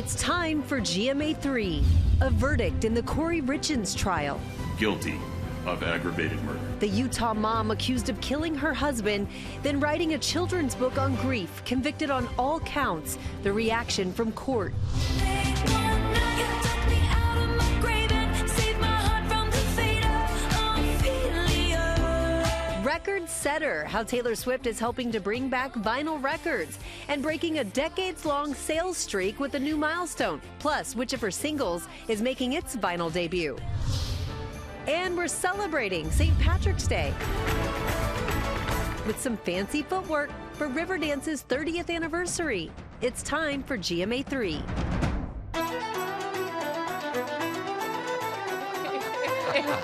It's time for GMA3, a verdict in the Corey Richins trial. Guilty of aggravated murder. The Utah mom accused of killing her husband, then writing a children's book on grief, convicted on all counts. The reaction from court. Record setter, how Taylor Swift is helping to bring back vinyl records and breaking a decades-long sales streak with a new milestone. Plus, which of her singles is making its vinyl debut? And we're celebrating St. Patrick's Day with some fancy footwork for Riverdance's 30th anniversary. It's time for GMA3.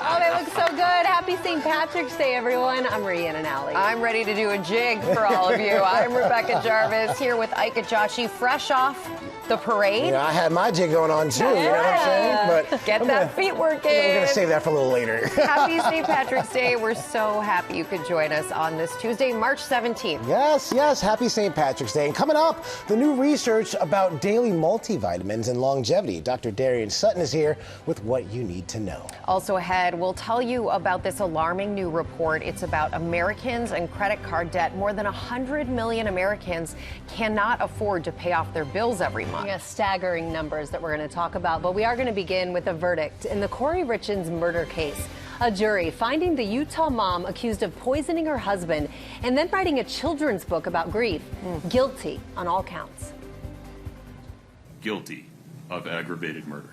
Oh, they look so good. Happy St. Patrick's Day, everyone. I'm Rhiannon Alley. I'm ready to do a jig for all of you. I'm Rebecca Jarvis here with Ike Ajachi, fresh off the parade. You know, I had my jig going on too, you know what I'm saying? But Get that feet working. We're going to save that for a little later. Happy St. Patrick's Day. We're so happy you could join us on this Tuesday, March 17th. Yes, happy St. Patrick's Day. And coming up, the new research about daily multivitamins and longevity. Dr. Darian Sutton is here with what you need to know. Also ahead, we'll tell you about this alarming new report. It's about Americans and credit card debt. More than 100 million Americans cannot afford to pay off their bills every month. Yeah, staggering numbers that we're going to talk about. But we are going to begin with a verdict in the Corey Richins murder case. A jury finding the Utah mom accused of poisoning her husband and then writing a children's book about grief. Guilty on all counts. Guilty of aggravated murder.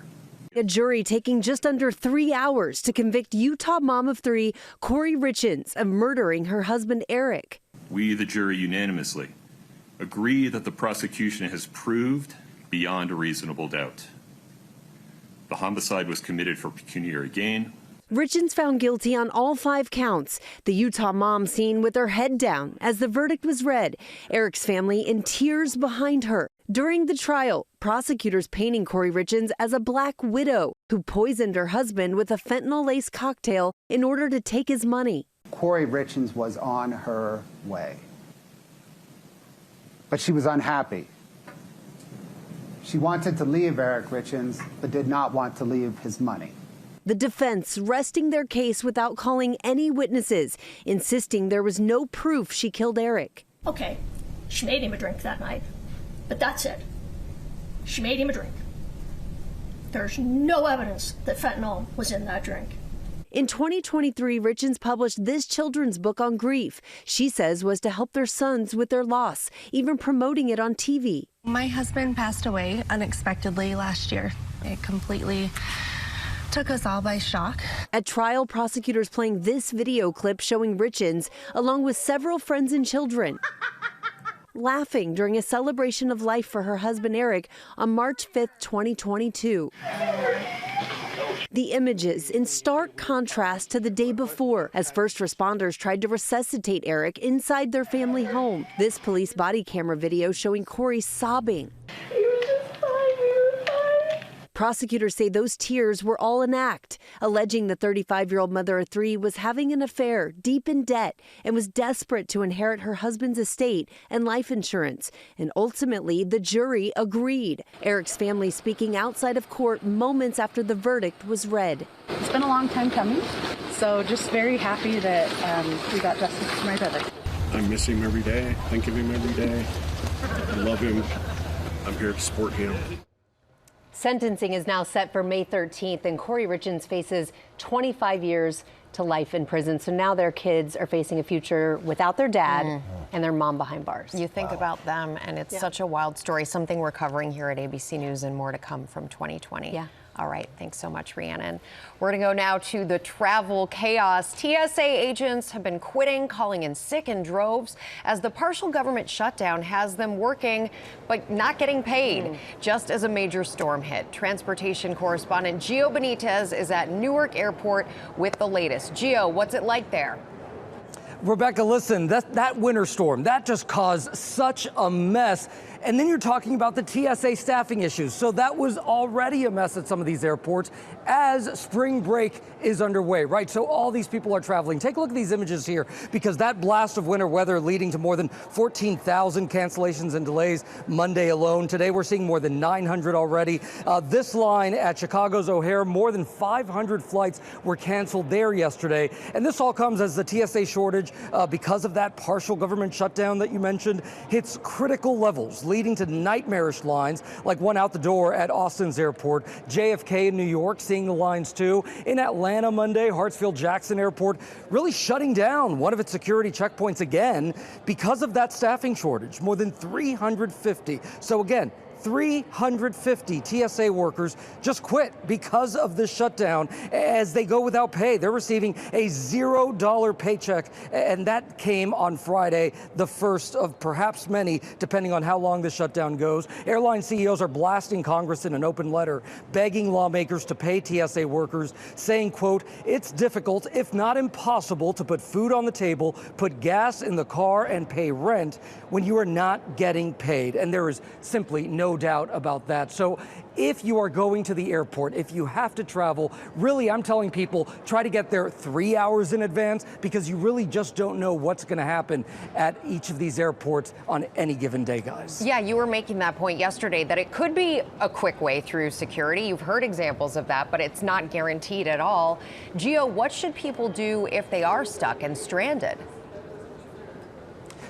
A jury taking just under 3 hours to convict Utah mom of 3, Corey Richins, of murdering her husband, Eric. We, the jury, unanimously agree that the prosecution has proved beyond a reasonable doubt the homicide was committed for pecuniary gain. Richins found guilty on all 5 counts. The Utah mom seen with her head down as the verdict was read. Eric's family in tears behind her. During the trial, prosecutors painting Corey Richins as a black widow who poisoned her husband with a fentanyl-laced cocktail in order to take his money. Corey Richins was on her way, but she was unhappy. She wanted to leave Eric Richins, but did not want to leave his money. The defense resting their case without calling any witnesses, insisting there was no proof she killed Eric. Okay, she made him a drink that night, but that's it. She made him a drink. There's no evidence that fentanyl was in that drink. In 2023, Richins published this children's book on grief. She says was to help their sons with their loss, even promoting it on TV. My husband passed away unexpectedly last year. It completely took us all by shock. At trial, prosecutors playing this video clip showing Richins, along with several friends and children, laughing during a celebration of life for her husband Eric on March 5th, 2022. The images in stark contrast to the day before as first responders tried to resuscitate Eric inside their family home. This police body camera video showing Corey sobbing. Prosecutors say those tears were all an act, alleging the 35-year-old mother of 3 was having an affair, deep in debt, and was desperate to inherit her husband's estate and life insurance. And ultimately, the jury agreed. Eric's family speaking outside of court moments after the verdict was read. It's been a long time coming, so just very happy that we got justice for my brother. I miss him every day, think of him every day. I love him. I'm here to support him. Sentencing is now set for May 13th, and Corey Richins faces 25 years to life in prison. So now their kids are facing a future without their dad and their mom behind bars. You think about them, and it's such a wild story, something we're covering here at ABC News and more to come from 2020. Yeah. All right, thanks so much, Rhiannon. We're going to go now to the travel chaos. TSA agents have been quitting, calling in sick in droves, as the partial government shutdown has them working but not getting paid, just as a major storm hit. Transportation correspondent Gio Benitez is at Newark Airport with the latest. Gio, what's it like there? Rebecca, listen, that winter storm, that just caused such a mess. And then you're talking about the TSA staffing issues. So that was already a mess at some of these airports as spring break is underway, right? So all these people are traveling. Take a look at these images here, because that blast of winter weather leading to more than 14,000 cancellations and delays Monday alone. Today we're seeing more than 900 already. This line at Chicago's O'Hare, more than 500 flights were canceled there yesterday. And this all comes as the TSA shortage, because of that partial government shutdown that you mentioned, hits critical levels, leading to nightmarish lines like one out the door at Austin's airport. JFK in New York seeing the lines too. In Atlanta Monday, Hartsfield-Jackson Airport really shutting down one of its security checkpoints again because of that staffing shortage. More than 350. So again, 350 TSA workers just quit because of this shutdown as they go without pay. They're receiving a $0 paycheck, and that came on Friday, the first of perhaps many, depending on how long the shutdown goes. Airline CEOs are blasting Congress in an open letter, begging lawmakers to pay TSA workers, saying, quote, "It's difficult, if not impossible, to put food on the table, put gas in the car, and pay rent when you are not getting paid." And there is simply no doubt about that. So if you are going to the airport, if you have to travel, really I'm telling people try to get there 3 hours in advance, because you really just don't know what's going to happen at each of these airports on any given day, guys. Yeah, you were making that point yesterday that it could be a quick way through security. You've heard examples of that, but it's not guaranteed at all. Gio, what should people do if they are stuck and stranded?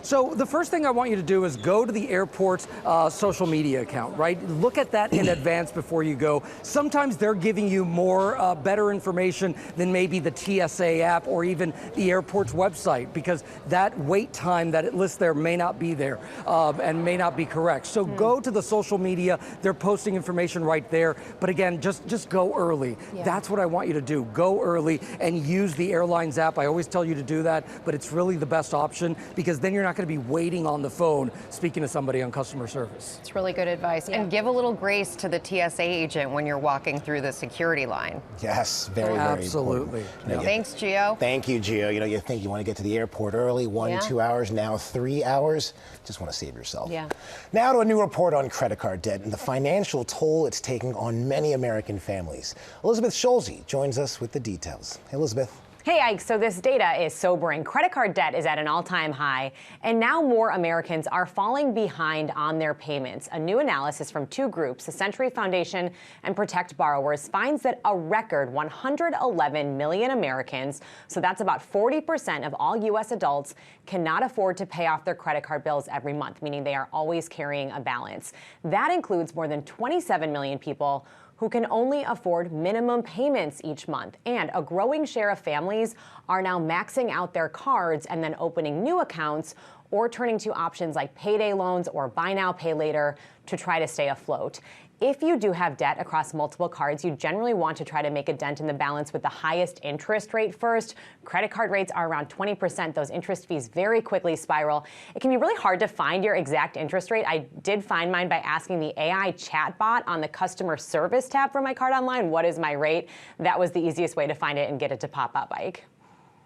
So the first thing I want you to do is go to the airport's social media account, right? Look at that in advance before you go. Sometimes they're giving you more, better information than maybe the TSA app or even the airport's website, because that wait time that it lists there may not be there and may not be correct. So go to the social media. They're posting information right there. But again, just go early. Yeah. That's what I want you to do. Go early and use the airline's app. I always tell you to do that, but it's really the best option, because then you're not going to be waiting on the phone speaking to somebody on customer service. It's really good advice. Yeah. And give a little grace to the TSA agent when you're walking through the security line. Yes, very absolutely. Yeah. Thanks, Gio. Thank you, Gio. You know, you think you want to get to the airport early, 2 hours, now 3 hours. Just want to save yourself. Yeah. Now to a new report on credit card debt and the financial toll it's taking on many American families. Elizabeth Schulze joins us with the details. Hey, Elizabeth. Hey, Ike, so this data is sobering. Credit card debt is at an all-time high, and now more Americans are falling behind on their payments. A new analysis from two groups, the Century Foundation and Protect Borrowers, finds that a record 111 million Americans, so that's about 40% of all U.S. adults, cannot afford to pay off their credit card bills every month, meaning they are always carrying a balance. That includes more than 27 million people who can only afford minimum payments each month. And a growing share of families are now maxing out their cards and then opening new accounts or turning to options like payday loans or buy now, pay later to try to stay afloat. If you do have debt across multiple cards, you generally want to try to make a dent in the balance with the highest interest rate first. Credit card rates are around 20%. Those interest fees very quickly spiral. It can be really hard to find your exact interest rate. I did find mine by asking the AI chatbot on the customer service tab for my card online, what is my rate? That was the easiest way to find it and get it to pop up, Ike.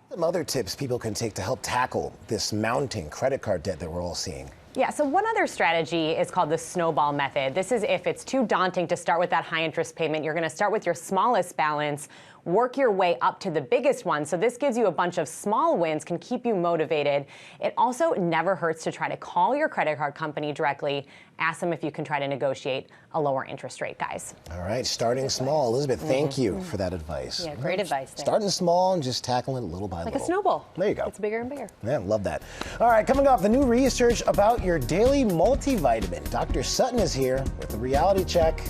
Some other tips people can take to help tackle this mounting credit card debt that we're all seeing. Yeah, so one other strategy is called the snowball method. This is if it's too daunting to start with that high interest payment, you're going to start with your smallest balance, work your way up to the biggest one. So this gives you a bunch of small wins, can keep you motivated. It also never hurts to try to call your credit card company directly, ask them if you can try to negotiate a lower interest rate, guys. All right, starting small. Elizabeth, thank you for that advice. Yeah, great advice there. Starting small and just tackling it little by little. Like a snowball. There you go. It's bigger and bigger. Yeah, love that. All right, coming up, the new research about your daily multivitamin. Dr. Sutton is here with a reality check.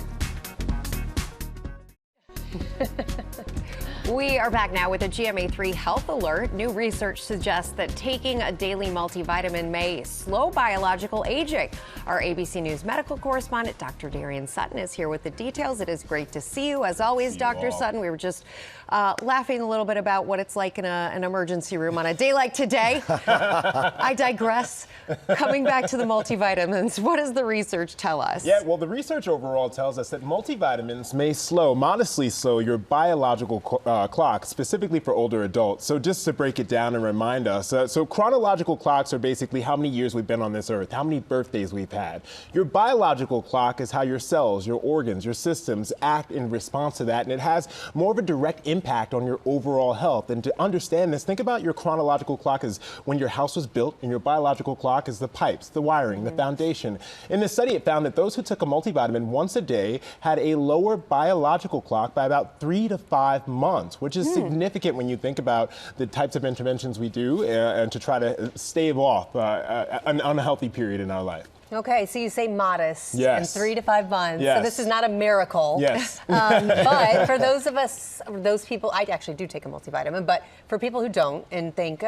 We are back now with a GMA3 health alert. New research suggests that taking a daily multivitamin may slow biological aging. Our ABC News medical correspondent, Dr. Darian Sutton, is here with the details. It is great to see you. As always, Dr. Sutton, we were just laughing a little bit about what it's like in an emergency room on a day like today. I digress. Coming back to the multivitamins, what does the research tell us? Yeah, well, the research overall tells us that multivitamins may modestly slow your biological clock, specifically for older adults. So just to break it down and remind us, so chronological clocks are basically how many years we've been on this earth, how many birthdays we've had. Your biological clock is how your cells, your organs, your systems act in response to that, and it has more of a direct impact on your overall health. And to understand this, think about your chronological clock as when your house was built, and your biological clock is the pipes, the wiring, the foundation. In this study, it found that those who took a multivitamin once a day had a lower biological clock by about 3 to 5 months, which is significant when you think about the types of interventions we do and to try to stave off an unhealthy period in our life. Okay, so you say modest Yes. and 3 to 5 months. Yes. So this is not a miracle. Yes. But for those of us, those people, I actually do take a multivitamin, but for people who don't and think,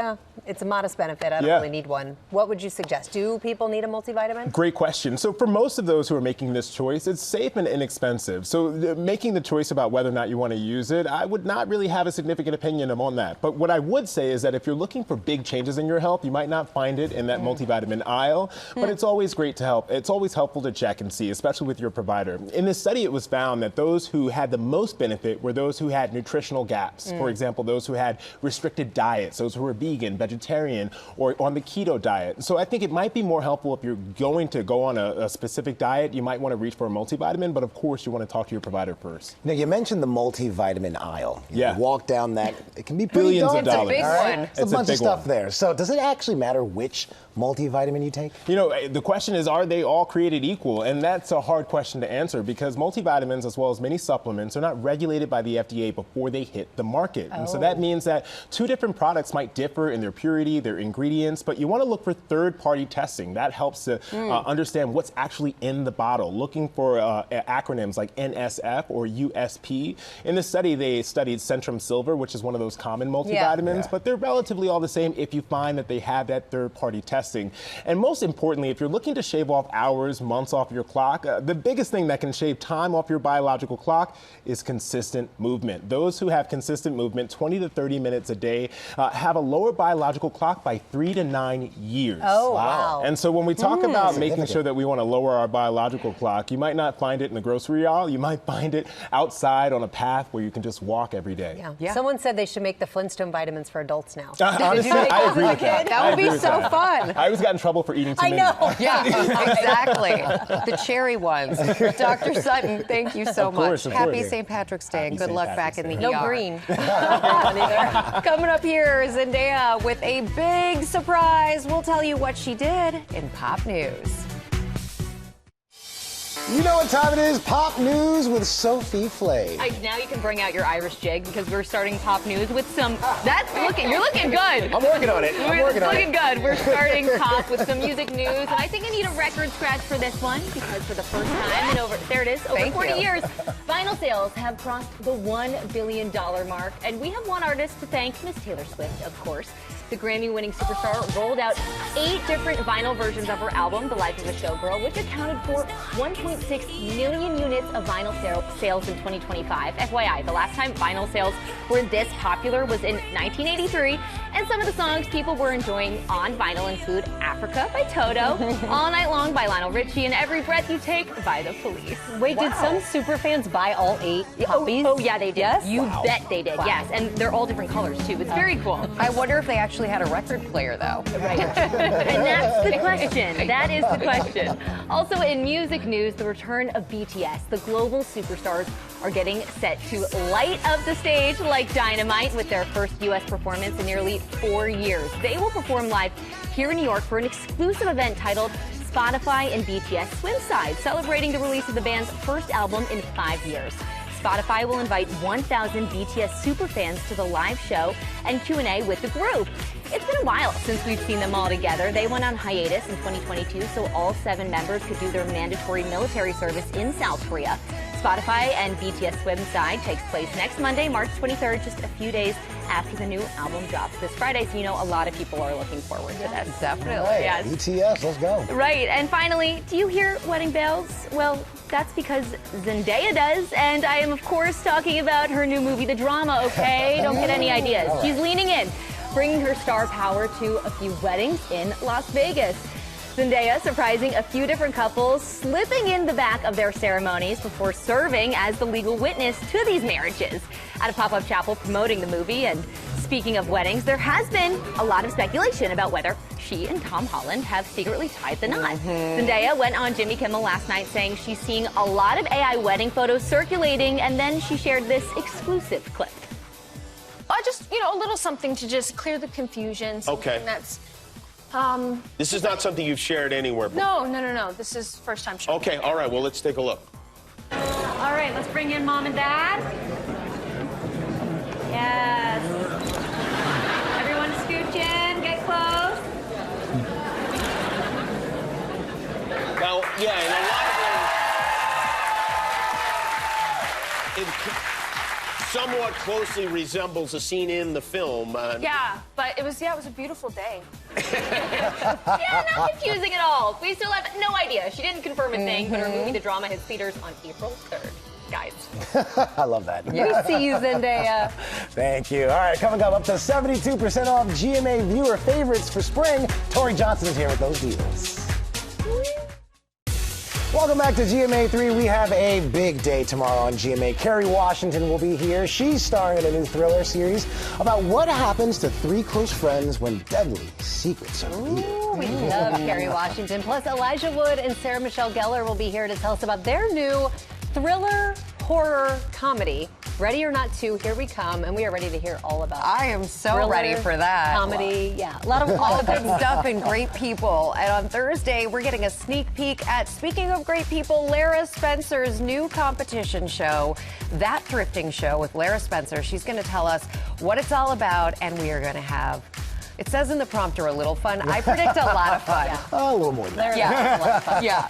it's a modest benefit, I don't really need one, what would you suggest? Do people need a multivitamin? Great question. So for most of those who are making this choice, it's safe and inexpensive. So making the choice about whether or not you want to use it, I would not really have a significant opinion on that. But what I would say is that if you're looking for big changes in your health, you might not find it in that multivitamin aisle, but it's always great to help. It's always helpful to check and see, especially with your provider. In this study, it was found that those who had the most benefit were those who had nutritional gaps. For example, those who had restricted diets, those who were vegan, vegetarian, or on the keto diet. So I think it might be more helpful if you're going to go on a specific diet, you might want to reach for a multivitamin, but of course you want to talk to your provider first. Now, you mentioned the multivitamin aisle. Yeah. You walk down that, it can be pretty Billions of daunting. dollars. It's a big all right? one. It's a bunch of stuff there. So does it actually matter which multivitamin you take? You know, the question is, are they all created equal? And that's a hard question to answer because multivitamins, as well as many supplements, are not regulated by the FDA before they hit the market. And so that means that 2 different products might differ in their purity, their ingredients, but you want to look for third-party testing. That helps to understand what's actually in the bottle, looking for acronyms like NSF or USP. In this study, they studied Centrum Silver, which is one of those common multivitamins, but they're relatively all the same if you find that they have that third-party testing. And most importantly, if you're looking to shave off hours, months off your clock, the biggest thing that can shave time off your biological clock is consistent movement. Those who have consistent movement, 20 to 30 minutes a day, have a lower biological clock by 3 to 9 years. Oh, wow. And so when we talk about making sure that we want to lower our biological clock, you might not find it in the grocery aisle. You might find it outside on a path where you can just walk every day. Yeah. Someone said they should make the Flintstone vitamins for adults now. Honestly, I agree with that. That would be so fun. I always got in trouble for eating too many. I know. Yeah, exactly. The cherry ones. Dr. Sutton, thank you so much. Happy St. Patrick's Day and good luck back in the ER. No green. Coming up here, Zendaya with a big surprise. We'll tell you what she did in pop news. You know what time it is? Pop News with Sophie Flay. Now you can bring out your Irish jig because we're starting Pop News with some. You're looking good. I'm working on it. Looking good. We're starting Pop with some music news, and I think I need a record scratch for this one because for the first time in over 40 years, vinyl sales have crossed the $1 billion mark, and we have one artist to thank, Miss Taylor Swift, of course. The Grammy-winning superstar rolled out 8 different vinyl versions of her album, The Life of a Showgirl, which accounted for 1.6 million units of vinyl sales in 2025. FYI, the last time vinyl sales were this popular was in 1983, and some of the songs people were enjoying on vinyl include Africa by Toto, All Night Long by Lionel Richie, and Every Breath You Take by The Police. Wait, did some super fans buy all 8 copies? Oh, yeah, they did. Yes? You bet they did, yes. And they're all different colors, too. It's very cool. I wonder if they actually had a record player, though. Right. And that's the question. That is the question. Also in music news, the return of BTS. The global superstars are getting set to light up the stage like dynamite with their first U.S. performance in nearly 4 years. They will perform live here in New York for an exclusive event titled Spotify and BTS Swimside, celebrating the release of the band's first album in 5 years. Spotify will invite 1,000 BTS superfans to the live show and Q&A with the group. It's been a while since we've seen them all together. They went on hiatus in 2022, so all 7 members could do their mandatory military service in South Korea. Spotify, and BTS Swim's Side takes place next Monday, March 23rd, just a few days after the new album drops this Friday. So you know a lot of people are looking forward to this. Definitely. Right, Yes. BTS, let's go. Right, and finally, do you hear wedding bells? Well, that's because Zendaya does, and I am, of course, talking about her new movie, The Drama, okay? Don't get any ideas. All right. She's leaning in, bringing her star power to a few weddings in Las Vegas. Zendaya surprising a few different couples, slipping in the back of their ceremonies before serving as the legal witness to these marriages at a pop-up chapel promoting the movie. And speaking of weddings, there has been a lot of speculation about whether she and Tom Holland have secretly tied the knot. Zendaya went on Jimmy Kimmel last night saying she's seeing a lot of AI wedding photos circulating, and then she shared this exclusive clip. I just, a little something to just clear the confusion. Okay. That's, This is not something you've shared anywhere before. No. This is first time showing. Okay, all right, well, let's take a look. All right, let's bring in Mom and Dad. Yes. Everyone scooch in, get close. Now, yeah, and a lot of it somewhat closely resembles a scene in the film. Yeah, but it was a beautiful day. Yeah, not confusing at all. We still have no idea. She didn't confirm a thing, but her movie, The Drama, hits theaters on April 3rd. Guys. I love that. We see you, Zendaya. Thank you. All right, coming up to 72% off GMA viewer favorites for spring. Tori Johnson is here with those deals. Welcome back to GMA3. We have a big day tomorrow on GMA. Kerry Washington will be here. She's starring in a new thriller series about what happens to three close friends when deadly secrets are revealed. We love Kerry Washington. Plus, Elijah Wood and Sarah Michelle Gellar will be here to tell us about their new thriller horror comedy. Ready or Not 2, here we come, and we are ready to hear all about it. I am so Thriller, ready for that. Comedy, yeah, a lot of all the good stuff and great people. And on Thursday, we're getting a sneak peek at, speaking of great people, Lara Spencer's new competition show, That Thrifting Show with Lara Spencer. She's going to tell us what it's all about, and we are going to have, it says in the prompter, a little fun. I predict a lot of fun. A little more than that. Yeah, a lot of fun. Yeah.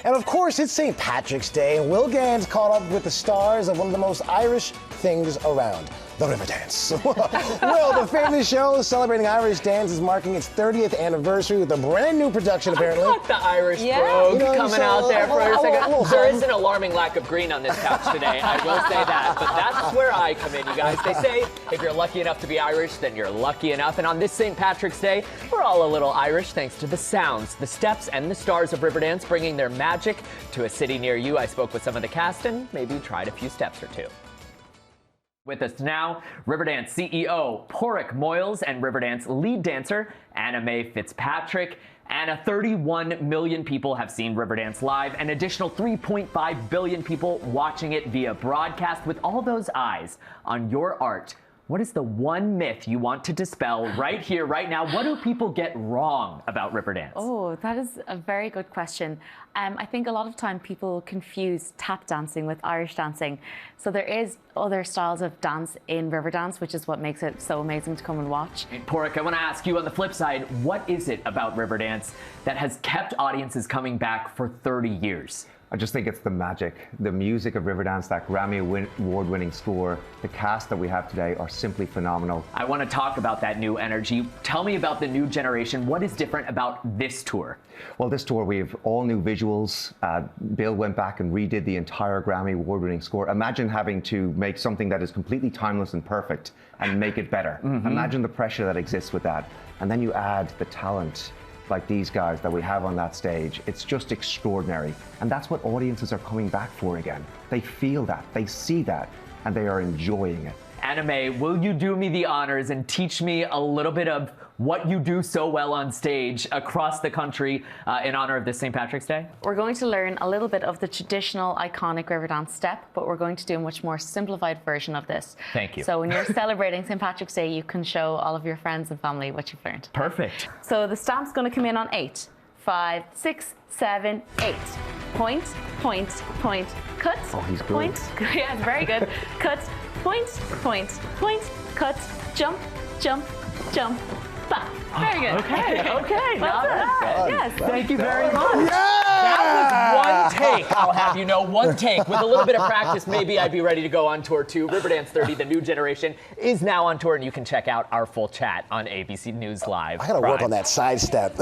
And of course, it's St. Patrick's Day, and Will Gans caught up with the stars of one of the most Irish things around, the Riverdance. Will, the famous show celebrating Irish dance, is marking its 30th anniversary with a brand new production, apparently. I caught the Irish brogue coming out there for a second. There is an alarming lack of green on this couch today, I will say that. But that's where I come in, you guys. They say if you're lucky enough to be Irish, then you're lucky enough. And on this St. Patrick's Day, we're all a little Irish thanks to the sounds, the steps, and the stars of Riverdance bringing their magic to a city near you. I spoke with some of the cast and maybe tried a few steps or two. With us now, Riverdance CEO Porrick Moyles and Riverdance lead dancer Anna Mae Fitzpatrick. Anna, 31 million people have seen Riverdance live, an additional 3.5 billion people watching it via broadcast. With all those eyes on your art, what is the one myth you want to dispel right here, right now? What do people get wrong about Riverdance? Oh, that is a very good question. I think a lot of time people confuse tap dancing with Irish dancing. So there is other styles of dance in Riverdance, which is what makes it so amazing to come and watch. Porrick, I want to ask you on the flip side, what is it about Riverdance that has kept audiences coming back for 30 years? I just think it's the magic, the music of Riverdance, that Grammy award-winning score. The cast that we have today are simply phenomenal. I want to talk about that new energy. Tell me about the new generation. What is different about this tour? Well, this tour, we have all new visuals. Bill went back and redid the entire Grammy award-winning score. Imagine having to make something that is completely timeless and perfect and make it better. Imagine the pressure that exists with that. And then you add the talent like these guys that we have on that stage. It's just extraordinary. And that's what audiences are coming back for again. They feel that, they see that, and they are enjoying it. Anna Mae, will you do me the honors and teach me a little bit of what you do so well on stage across the country in honor of this St. Patrick's Day? We're going to learn a little bit of the traditional iconic Riverdance step, but we're going to do a much more simplified version of this. Thank you. So when you're celebrating St. Patrick's Day, you can show all of your friends and family what you've learned. Perfect. So the stamp's going to come in on 8, 5, 6, 7, 8. Point, point, point, cut. Oh, he's good. Point. Yes, very good. Cut, point, point, point, cut, jump, jump, jump, back. Very good. Okay. Well Now done. that's good. Yes. Thank you very much. Yeah! That One take, I'll have you know, one take. With a little bit of practice, maybe I'd be ready to go on tour too. Riverdance 30, the new generation, is now on tour, and you can check out our full chat on ABC News Live. I gotta work on that sidestep.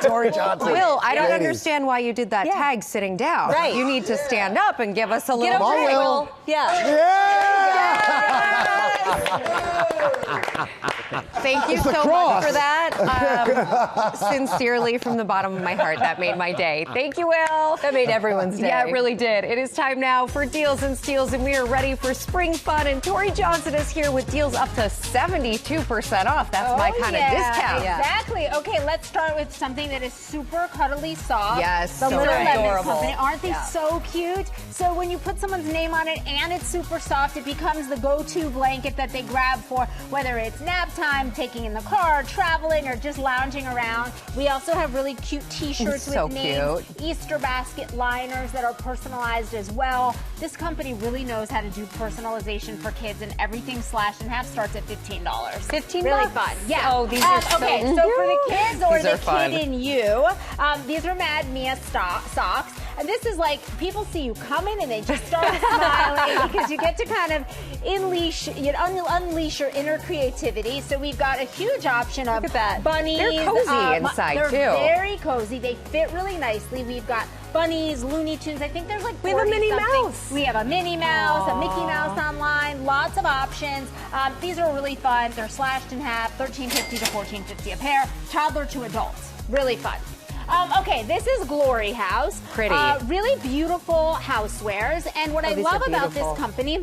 Tori Johnson. Will, I don't Ladies. understand why you did that tag sitting down. Right. You need to stand up and give us a little Get over break. it, Will. Yeah. Thank you It's the so cross. much for that. Sincerely, from the bottom of my heart, that made my day. Thank you, Will. That made everyone's day. Yeah, it really did. It is time now for Deals and Steals, and we are ready for spring fun. And Tori Johnson is here with deals up to 72% off. That's my kind of discount. Exactly. Okay, let's start with something that is super cuddly soft. Yes, the so Little Lemon adorable. Company. Aren't they Yeah. so cute? So when you put someone's name on it and it's super soft, it becomes the go-to blanket that they grab for whether it's nap time, taking in the car, traveling, or just lounging around. We also have really cute t-shirts So with names, Easter basket liners that are personalized as well. This company really knows how to do personalization for kids, and everything slashed in half starts at $15. $15 Really bucks? fun. Yeah. Oh, these are so okay, cute. so for the kids or These the are fun. kid in you, these are Mad Mia socks. And this is like, people see you coming and they just start smiling because you get to kind of unleash your inner creativity. So we've got a huge option of bunnies. They're cozy inside, they're too. Very cozy. They fit really nicely. We've got bunnies, Looney Tunes. I think there's like We have a 40 Minnie something. Mouse. We have a Minnie Mouse, a Mickey Mouse online. Lots of options. These are really fun. They're slashed in half, $13.50 to $14.50 a pair. Toddler to adults. Really fun. Okay, this is Glory House. Pretty. Really beautiful housewares. And what I these are love about beautiful. this company,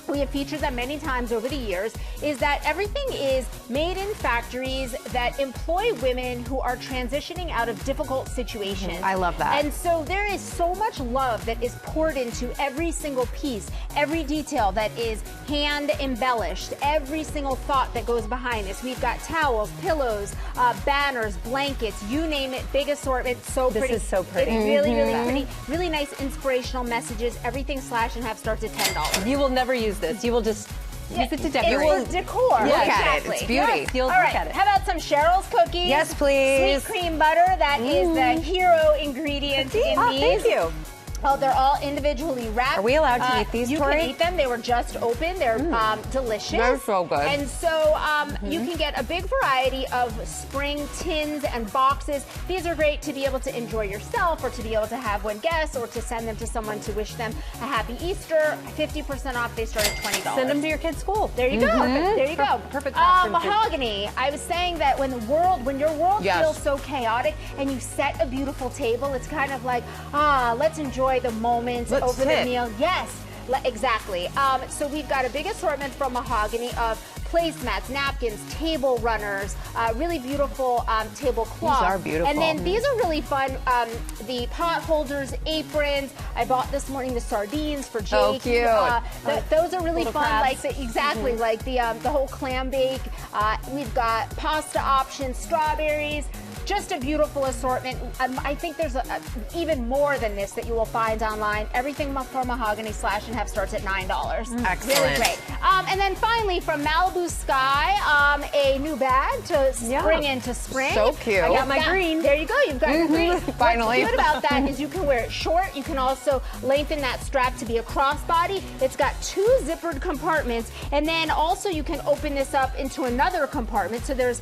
we have featured them many times over the years, is that everything is made in factories that employ women who are transitioning out of difficult situations. I love that. And so there is so much love that is poured into every single piece, every detail that is hand embellished, every single thought that goes behind this. We've got towels, pillows, banners, blankets, you name it, big assortment, so This pretty. is so pretty. It's really, really Mhm. pretty. Really nice inspirational messages. Everything slash and half starts at $10. You will never use this. You will just use it to decorate. It's decor. Yeah, Look at it. exactly. It's beauty. Yes. You'll All look right. at it. How about some Cheryl's cookies? Yes, please. Sweet cream butter. That is the hero ingredient in Oh, these. thank you. Oh, they're all individually wrapped. Are we allowed to eat these, You Tori? can eat them. They were just open. They're delicious. They're so good. And so you can get a big variety of spring tins and boxes. These are great to be able to enjoy yourself or to be able to have one guest or to send them to someone to wish them a happy Easter. 50% off. They start at $20. Send them to your kid's school. There you go. There you go. Perfect option. Mahogany. I was saying that when your world Yes. feels so chaotic and you set a beautiful table, it's kind of like, let's enjoy the moment Let's over sit. the meal. Yes. Exactly. So we've got a big assortment from Mahogany of placemats, napkins, table runners, really beautiful tablecloths. These are beautiful. And then these are really fun. The pot holders, aprons. I bought this morning the sardines for Jake. So cute. Those are really Little fun. crabs. Like exactly like the whole clam bake. We've got pasta options, strawberries. Just a beautiful assortment. I think there's even more than this that you will find online. Everything from Mahogany slash and half starts at $9. Excellent. Really great. And then finally from Malibu Sky, a new bag to spring into spring. So cute. I got my green. There you go. You've got your green. Finally. What's cute about that is you can wear it short. You can also lengthen that strap to be a crossbody. It's got 2 zippered compartments, and then also you can open this up into another compartment. So there's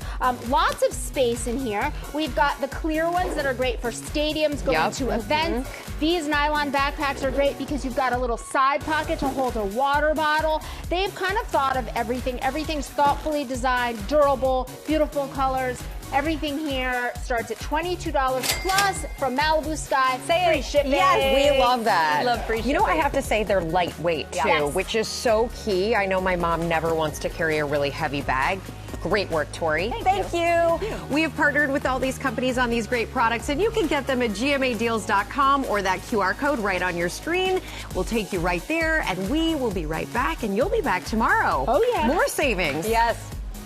lots of space in here. We've got the clear ones that are great for stadiums, going to events. These nylon backpacks are great because you've got a little side pocket to hold a water bottle. They've kind of thought of everything. Everything's thoughtfully designed, durable, beautiful colors. Everything here starts at $22 plus from Malibu Sky. Free shipping. Yes, we love that. We love free You know, I shipping. have to say they're lightweight too, Yes. which is so key. I know my mom never wants to carry a really heavy bag. Great work, Tori. Thank you. We have partnered with all these companies on these great products, and you can get them at GMAdeals.com or that QR code right on your screen. We'll take you right there, and we will be right back, and you'll be back tomorrow. Oh, yeah. More savings. Yes.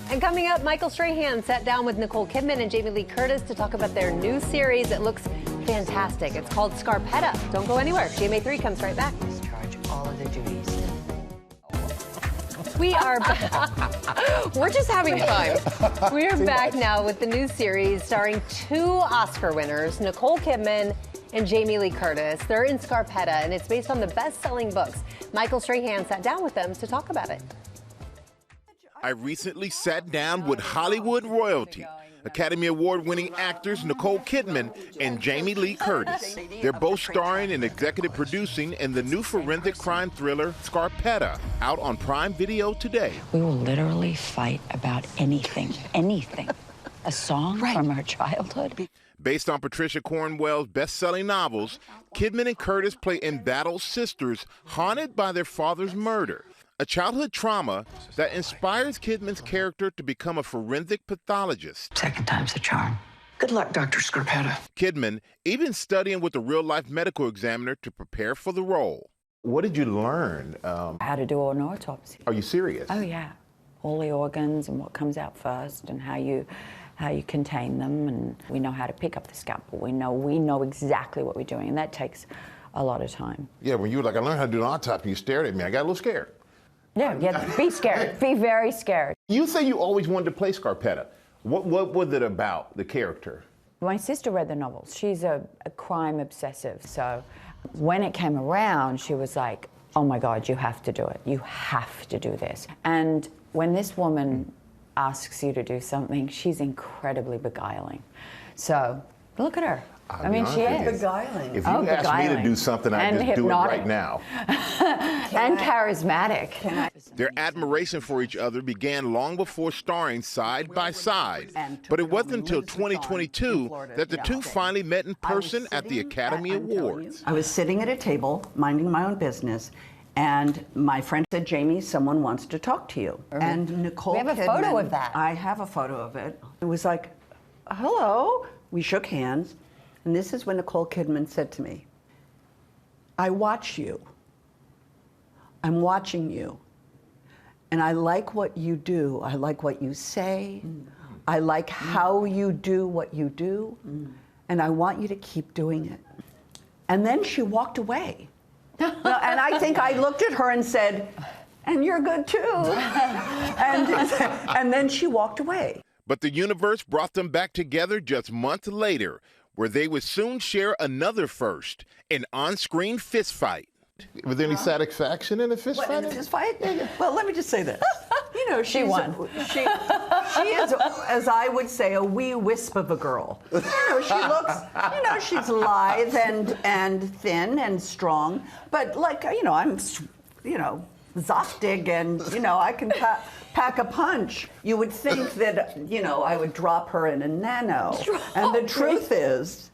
And coming up, Michael Strahan sat down with Nicole Kidman and Jamie Lee Curtis to talk about their new series. It looks fantastic. It's called Scarpetta. Don't go anywhere. GMA3 comes right back. Discharge all of the duties. We are back. We're just having fun. We're back now with the new series starring 2 Oscar winners, Nicole Kidman and Jamie Lee Curtis. They're in Scarpetta, and it's based on the best-selling books. Michael Strahan sat down with them to talk about it. I recently sat down with Hollywood royalty, Academy Award-winning actors Nicole Kidman and Jamie Lee Curtis. They're both starring and executive producing in the new forensic crime thriller Scarpetta, out on Prime Video today. We will literally fight about anything, anything. A song from our childhood. Based on Patricia Cornwell's best-selling novels, Kidman and Curtis play embattled sisters haunted by their father's murder, a childhood trauma that inspires Kidman's character to become a forensic pathologist. Second time's the charm. Good luck, Dr. Scarpetta. Kidman even studying with a real-life medical examiner to prepare for the role. What did you learn? How to do an autopsy. Are you serious? Oh, yeah. All the organs and what comes out first and how you contain them, and we know how to pick up the scalpel. We know exactly what we're doing, and that takes a lot of time. Yeah, when you were like, I learned how to do an autopsy, you stared at me. I got a little scared. Yeah, be scared. Be very scared. You say you always wanted to play Scarpetta. What was it about the character? My sister read the novels. She's a crime obsessive, so when it came around, she was like, oh my God, you have to do it. You have to do this. And when this woman asks you to do something, she's incredibly beguiling. So look at her. I mean, she is. Beguiling. If you asked me to do something, I'd just do it right now. And charismatic. Their admiration for each other began long before starring side by side. But it wasn't until 2022 that the two finally met in person at the Academy Awards. I was sitting at a table, minding my own business, and my friend said, Jamie, someone wants to talk to you. And Nicole We have a Kidman, photo of that. I have a photo of it. It was like, hello. We shook hands. And this is when Nicole Kidman said to me, I watch you. I'm watching you. And I like what you do. I like what you say. I like how you do what you do. And I want you to keep doing it. And then she walked away. And I think I looked at her and said, and you're good too. And then she walked away. But the universe brought them back together just months later, where they would soon share another first, an on-screen fist fight. Was there any satisfaction in a fist fight? In a fist fight? Well, let me just say this. You know, she won. She is, as I would say, a wee wisp of a girl. You know, she looks, you know, she's lithe and thin and strong. But like, you know, I'm, you know, zaftig and, you know, I can pack a punch. You would think that, you know, I would drop her in a nano. And the truth is,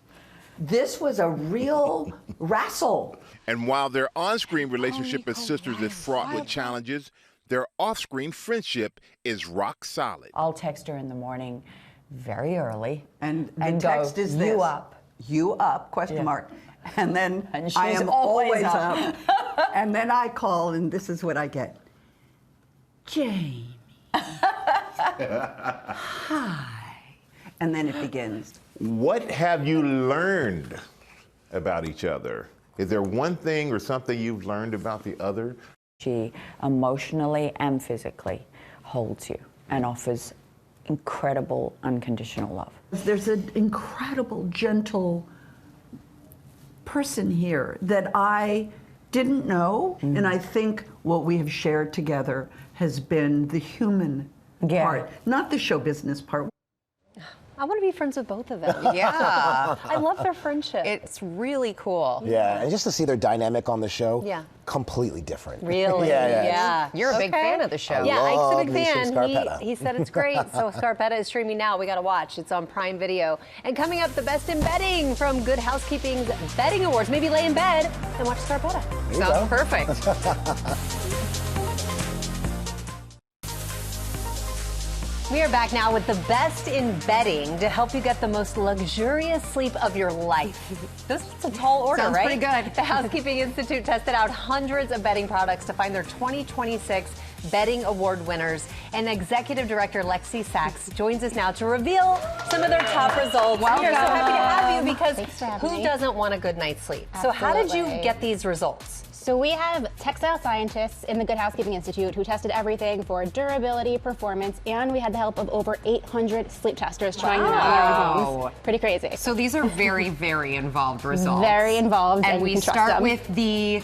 this was a real wrestle. And while their on-screen relationship as sisters is fraught with challenges, their off-screen friendship is rock solid. I'll text her in the morning very early. And the text is this. You up, question mark. And then I am always up. And then I call, and this is what I get. Jamie. Hi. And then it begins. What have you learned about each other? Is there one thing or something you've learned about the other? She emotionally and physically holds you and offers incredible unconditional love. There's an incredible, gentle person here that I didn't know, and I think what we have shared together has been the human part, not the show business part. I want to be friends with both of them. Yeah. I love their friendship. It's really cool. Yeah, and just to see their dynamic on the show, Yeah. completely different. Really? Yeah. You're a big fan of the show. Yeah, Ike's a big me some fan. Scarpetta. He said it's great. So Scarpetta is streaming now. We got to watch. It's on Prime Video. And coming up, the best in bedding from Good Housekeeping's Bedding Awards. Maybe lay in bed and watch Scarpetta. Sounds perfect. We are back now with the best in bedding to help you get the most luxurious sleep of your life. This is a tall order, Sounds right? pretty good. The Housekeeping Institute tested out hundreds of bedding products to find their 2026 bedding award winners. And Executive Director Lexi Sachs joins us now to reveal some of their top results. We are so happy to have you because who doesn't want a good night's sleep? So how did you get these results? So we have textile scientists in the Good Housekeeping Institute who tested everything for durability, performance, and we had the help of over 800 sleep testers trying them out in their own homes. Pretty crazy. So these are very, very involved results. Very involved, and you we can trust start them. with the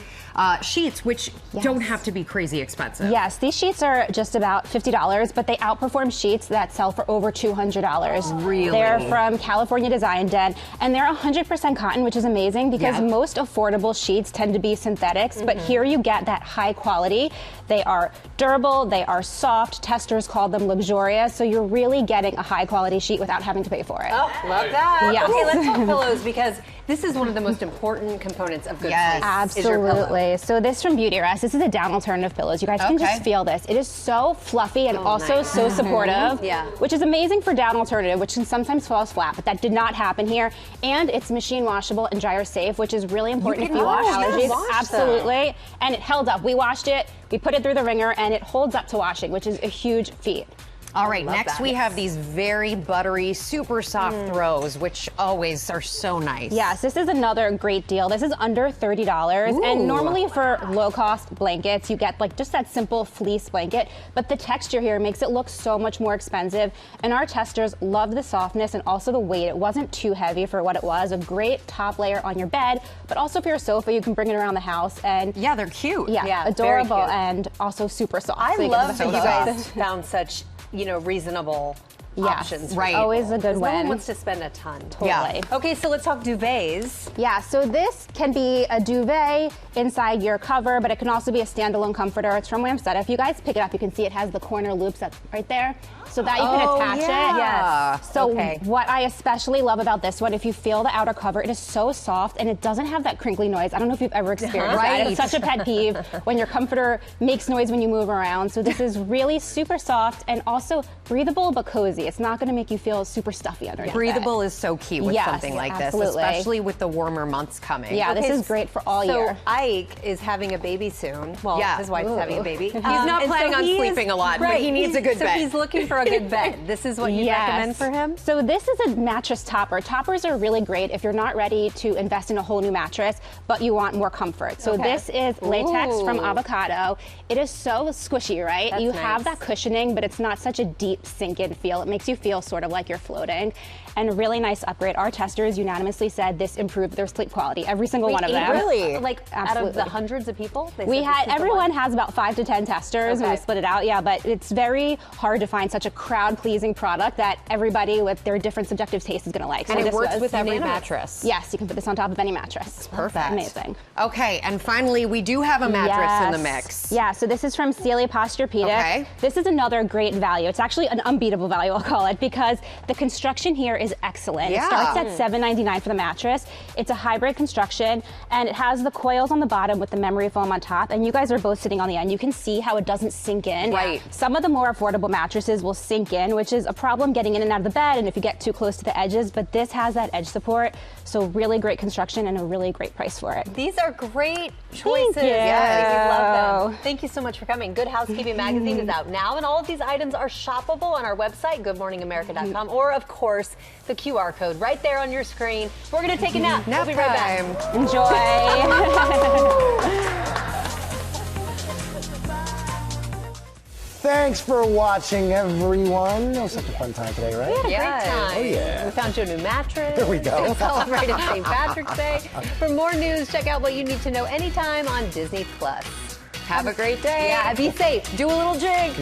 sheets, which don't have to be crazy expensive. Yes, these sheets are just about $50, but they outperform sheets that sell for over $200. Really? They're from California Design Den, and they're 100% cotton, which is amazing because most affordable sheets tend to be synthetics, but here you get that high quality. They are durable, they are soft. Testers call them luxurious, so you're really getting a high quality sheet without having to pay for it. Oh, love that. Yes. Okay, let's talk pillows because this is one of the most important components of good sleep. Absolutely. So this from Beauty Rest, this is a down alternative pillows. You guys can just feel this. It is so fluffy and also so supportive, which is amazing for down alternative, which can sometimes fall flat, but that did not happen here. And it's machine washable and dryer safe, which is really important if you have allergies. Absolutely. And it held up. We washed it, we put it through the ringer, and it holds up to washing, which is a huge feat. All right, next we have these very buttery, super soft throws, which always are so nice. Yes, this is another great deal. This is under $30, and normally for low-cost blankets, you get like just that simple fleece blanket, but the texture here makes it look so much more expensive, and our testers loved the softness and also the weight. It wasn't too heavy for what it was. A great top layer on your bed, but also for your sofa, you can bring it around the house, and yeah, they're cute. Yeah, adorable and also super soft. I so love that you guys found such, reasonable options. Right. Always a good No win. one wants to spend a ton. Totally. Yeah. Okay, so let's talk duvets. Yeah, so this can be a duvet inside your cover, but it can also be a standalone comforter. It's from Scarpetta. If you guys pick it up, you can see it has the corner loops that's right there, so that you can attach it. Yes. So what I especially love about this one, if you feel the outer cover, it is so soft and it doesn't have that crinkly noise. I don't know if you've ever experienced that. It's such a pet peeve when your comforter makes noise when you move around. So this is really super soft and also breathable but cozy. It's not going to make you feel super stuffy underneath. Breathable is so key with something like this, especially with the warmer months coming. Yeah, this is great for all year. So Ike is having a baby soon. Well, his wife's having a baby. He's not planning on sleeping a lot, but he needs a good bed. So he's looking for a good bed. This is what you recommend for him? So this is a mattress topper. Toppers are really great if you're not ready to invest in a whole new mattress, but you want more comfort. So this is latex from Avocado. It is so squishy, right? That's you nice. have that cushioning, but it's not such a deep sink-in feel. It makes you feel sort of like you're floating. And a really nice upgrade. Our testers unanimously said this improved their sleep quality. Every single one of them. Really? Like out of the hundreds of people? Everyone has about 5 to 10 testers and we split it out, but it's very hard to find such a crowd-pleasing product that everybody with their different subjective taste is going to like. And it works with every mattress. Yes, you can put this on top of any mattress. It's perfect. Amazing. Okay, and finally, we do have a mattress in the mix. Yeah, so this is from Sealy Posturepedic. Okay. This is another great value. It's actually an unbeatable value, I'll call it, because the construction here is excellent. It starts at $7.99 for the mattress. It's a hybrid construction, and it has the coils on the bottom with the memory foam on top, and you guys are both sitting on the end. You can see how it doesn't sink in. Right. Some of the more affordable mattresses will sink in, which is a problem getting in and out of the bed, and if you get too close to the edges, but this has that edge support, so really great construction and a really great price for it. These are great choices. Thank you. Yeah, we love them. Thank you so much for coming. Good Housekeeping magazine is out now, and all of these items are shoppable on our website, goodmorningamerica.com, or of course, the QR code right there on your screen. We're going to take a nap. We'll be right back. Enjoy. Thanks for watching, everyone. It was such a fun time today, right? We had a great time. Oh, yeah. We found you a new mattress. There we go. We celebrated St. Patrick's Day. For more news, check out what you need to know anytime on Disney+. Have a great day. Yeah, be safe. Do a little jig.